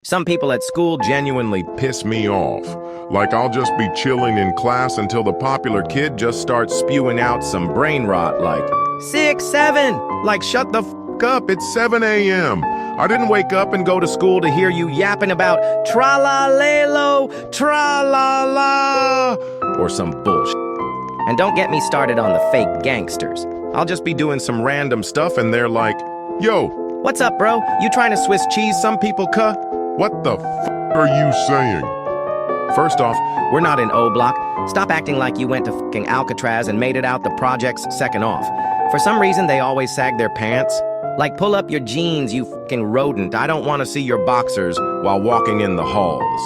Some people at school Genuinely piss me off. Like I'll just be chilling in class until the popular kid just starts spewing out some brain rot like 6, 7. Like shut the f up, it's 7 a.m. I didn't wake up and go to school to hear you Yapping about tra-la-lalo, tra-la-la, or some bullshit. and don't get me started on the fake gangsters. I'll just be doing some random stuff and they're like, yo, What's up, bro? You trying to Swiss cheese some people, cuh? what the f are you saying? First off, We're not in O Block. Stop acting like you went to fucking Alcatraz and made it out the projects. Second off, for some reason they always sag their pants. Like, pull up your jeans, you fucking rodent. I don't want to see your boxers while walking in the halls.